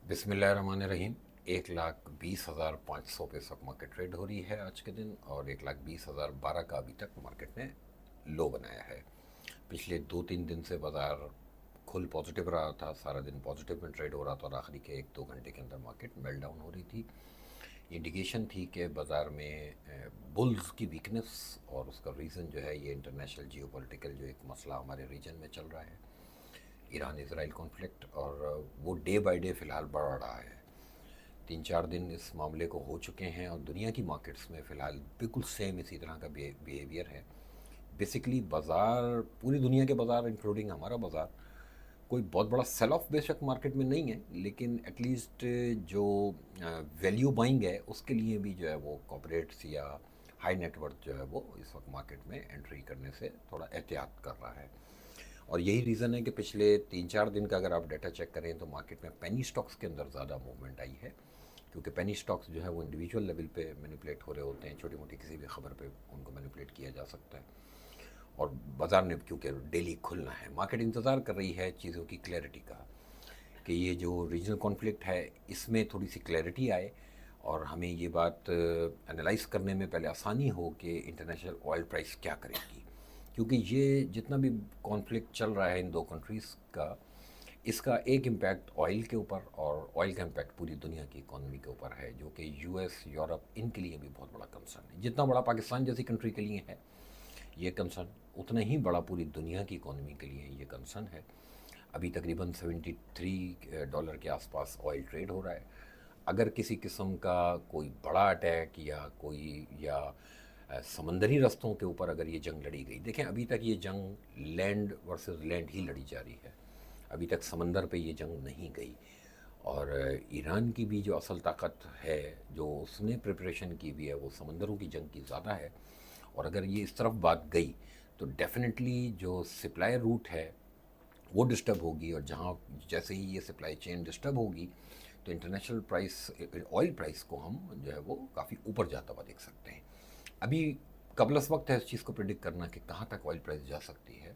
बिस्मिल्लाहिर्रहमानिर्रहीम। 1,20,500 पे stock market trade हो रही है आज के दिन, और 1,20,012 का अभी तक मार्केट ने लो बनाया है। पिछले 2-3 दिन से बाज़ार खुल पॉजिटिव रहा था, सारा दिन पॉजिटिव में ट्रेड हो रहा था और आखिरी के 1-2 घंटे के अंदर मार्केट मेल्ट डाउन हो रही थी। इंडिकेशन थी कि बाज़ार में बुल्स की वीकनेस, और उसका रीज़न जो है ये इंटरनेशनल जियोपॉलिटिकल जो एक मसला हमारे रीजन में चल रहा है, ईरान इसराइल कॉन्फ्लिक्ट, और वो डे बाय डे फ़िलहाल बढ़ रहा है। 3-4 दिन इस मामले को हो चुके हैं और दुनिया की मार्केट्स में फ़िलहाल बिल्कुल सेम इसी तरह का बिहेवियर है। बेसिकली बाज़ार, पूरी दुनिया के बाज़ार इंक्लूडिंग हमारा बाज़ार, कोई बहुत बड़ा सेल ऑफ बेशक मार्केट में नहीं है, लेकिन एटलीस्ट जो वैल्यू बाइंग है उसके लिए भी जो है वो कॉर्पोरेट्स या हाई नेटवर्थ जो है वो इस वक्त मार्केट में एंट्री करने से थोड़ा एहतियात कर रहा है। और यही रीज़न है कि पिछले 3-4 दिन का अगर आप डाटा चेक करें तो मार्केट में पेनी स्टॉक्स के अंदर ज़्यादा मूवमेंट आई है, क्योंकि पेनी स्टॉक्स जो है वो इंडिविजुअल लेवल पे मैनिपुलेट हो रहे होते हैं। छोटी मोटी किसी भी खबर पे उनको मैनिपुलेट किया जा सकता है, और बाज़ार ने क्योंकि डेली खुलना है, मार्केट इंतज़ार कर रही है चीज़ों की क्लैरिटी का, कि ये जो रीजनल कॉन्फ्लिक्ट है इसमें थोड़ी सी क्लैरिटी आए और हमें ये बात एनालाइज करने में पहले आसानी हो कि इंटरनेशनल ऑयल प्राइस क्या करेगी। क्योंकि ये जितना भी कॉन्फ्लिक्ट चल रहा है इन दो कंट्रीज़ का, इसका एक इम्पैक्ट ऑयल के ऊपर, और ऑयल का इम्पैक्ट पूरी दुनिया की इकोनॉमी के ऊपर है, जो कि यूएस, यूरोप, इनके लिए भी बहुत बड़ा कंसर्न है। जितना बड़ा पाकिस्तान जैसी कंट्री के लिए है ये कंसर्न, उतना ही बड़ा पूरी दुनिया की इकोनॉमी के लिए ये कंसर्न है। अभी तकरीबन $73 के आसपास ऑयल ट्रेड हो रहा है। अगर किसी किस्म का कोई बड़ा अटैक या कोई या समंदरी रस्तों के ऊपर अगर ये जंग लड़ी गई, देखें अभी तक ये जंग लैंड वर्सेस लैंड ही लड़ी जा रही है, अभी तक समंदर पे ये जंग नहीं गई। और ईरान की भी जो असल ताकत है, जो उसने प्रिपरेशन की भी है, वो समंदरों की जंग की ज़्यादा है। और अगर ये इस तरफ बात गई तो डेफिनेटली जो सप्लाई रूट है वो डिस्टर्ब होगी, और जहाँ जैसे ही ये सप्लाई चेन डिस्टर्ब होगी तो इंटरनेशनल प्राइस, ऑयल प्राइस को हम जो है वो काफ़ी ऊपर जाता हुआ देख सकते हैं। अभी कबलस वक्त है इस चीज़ को प्रिडिक्ट करना कि कहाँ तक ऑयल प्राइस जा सकती है,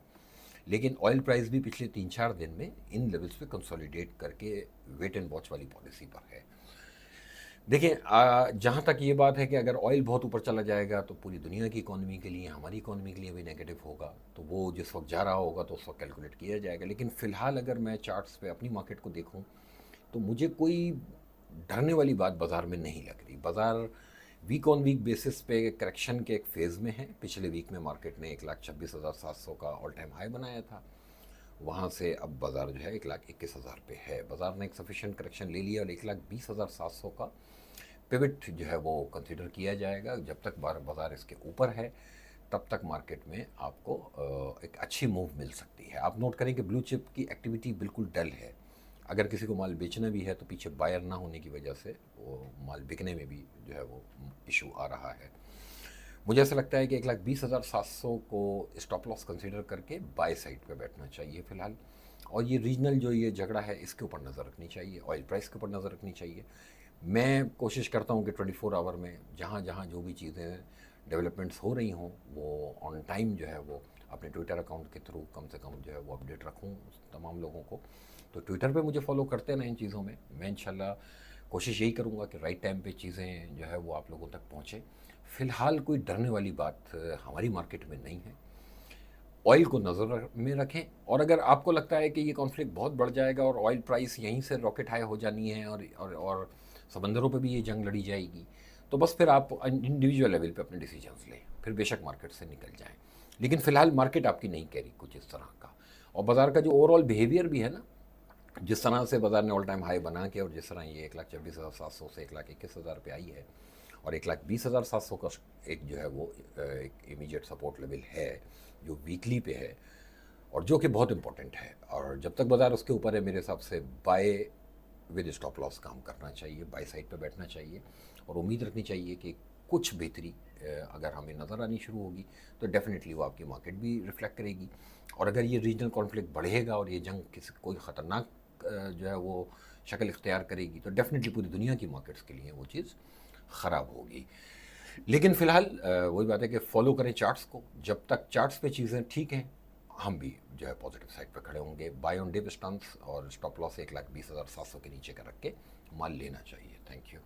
लेकिन ऑयल प्राइस भी पिछले 3-4 दिन में इन लेवल्स पे कंसोलिडेट करके वेट एंड वॉच वाली पॉलिसी पर है। देखिए, जहाँ तक ये बात है कि अगर ऑयल बहुत ऊपर चला जाएगा तो पूरी दुनिया की इकोनॉमी के लिए, हमारी इकोनॉमी के लिए भी नेगेटिव होगा, तो वो जिस वक्त जा रहा होगा तो उस वक्त कैलकुलेट किया जाएगा। लेकिन फ़िलहाल अगर मैं चार्ट्स पे अपनी मार्केट को देखूँ तो मुझे कोई डरने वाली बात बाज़ार में नहीं लग रही। बाज़ार वीक ऑन वीक बेसिस पे करेक्शन के एक फ़ेज़ में है। पिछले वीक में मार्केट ने 1,26,700 का ऑल टाइम हाई बनाया था, वहाँ से अब बाज़ार जो है 1,21,000 पे है। बाज़ार ने एक सफिशेंट करेक्शन ले लिया और 1,20,700 का पिवट जो है वो कंसिडर किया जाएगा। जब तक बाज़ार इसके ऊपर है तब तक मार्केट में आपको एक अच्छी मूव मिल सकती है। आप नोट करें कि ब्लू चिप की एक्टिविटी बिल्कुल डल है। अगर किसी को माल बेचना भी है तो पीछे बायर ना होने की वजह से वो माल बिकने में भी जो है वो इशू आ रहा है। मुझे ऐसा लगता है कि 1,20,700 को स्टॉप लॉस कंसीडर करके बाय साइड पे बैठना चाहिए फ़िलहाल। और ये रीजनल जो ये झगड़ा है इसके ऊपर नज़र रखनी चाहिए, ऑयल प्राइस के ऊपर नज़र रखनी चाहिए। मैं कोशिश करता हूँ कि 24 आवर में जहाँ जहाँ जो भी चीज़ें डेवलपमेंट्स हो रही हों वो ऑन टाइम जो है वो अपने ट्विटर अकाउंट के थ्रू कम से कम जो है वो अपडेट रखूँ तमाम लोगों को। तो ट्विटर पे मुझे फॉलो करते रहें इन चीज़ों में। मैं इंशाल्लाह कोशिश यही करूँगा कि राइट टाइम पे चीज़ें जो है वो आप लोगों तक पहुँचें। फ़िलहाल कोई डरने वाली बात हमारी मार्केट में नहीं है। ऑयल को नज़र में रखें, और अगर आपको लगता है कि ये कॉन्फ्लिक्ट बहुत बढ़ जाएगा और ऑयल प्राइस यहीं से रॉकेट हाई हो जानी है और समंदरों पे भी ये जंग लड़ी जाएगी, तो बस फिर आप इंडिविजुअल लेवल पे अपने डिसीजंस लें, फिर बेशक मार्केट से निकल जाएं। लेकिन फ़िलहाल मार्केट आपकी नहीं कह रही कुछ इस तरह का। और बाज़ार का जो ओवरऑल बिहेवियर भी है ना, जिस तरह से बाज़ार ने ऑल टाइम हाई बना के, और जिस तरह ये 1,26,700 से 1,21,000 पे आई है, और 1,20,700 का एक जो है वो एक इमीडिएट सपोर्ट लेवल है जो वीकली पे है, और जो कि बहुत इंपॉर्टेंट है। और जब तक बाज़ार उसके ऊपर है मेरे हिसाब से बाय विद स्टॉप लॉस काम करना चाहिए, बाय साइड पे बैठना चाहिए, और उम्मीद रखनी चाहिए कि कुछ बेहतरी अगर हमें नज़र आनी शुरू होगी तो डेफिनेटली वो आपकी मार्केट भी रिफ्लेक्ट करेगी। और अगर ये रीजनल कॉन्फ्लिक्ट बढ़ेगा और ये जंग किसी कोई ख़तरनाक जो है वो शक्ल इख्तियार करेगी तो डेफिनेटली पूरी दुनिया की मार्केट्स के लिए वो चीज़ ख़राब होगी। लेकिन फ़िलहाल वही बात है कि फॉलो करें चार्ट्स को। जब तक चार्ट्स पे चीज़ें ठीक हैं, हम भी जो है पॉजिटिव साइड पर खड़े होंगे। बाय ऑन डिप स्टंस और स्टॉप लॉस 1,20,700 के नीचे का रख के माल लेना चाहिए। Thank you.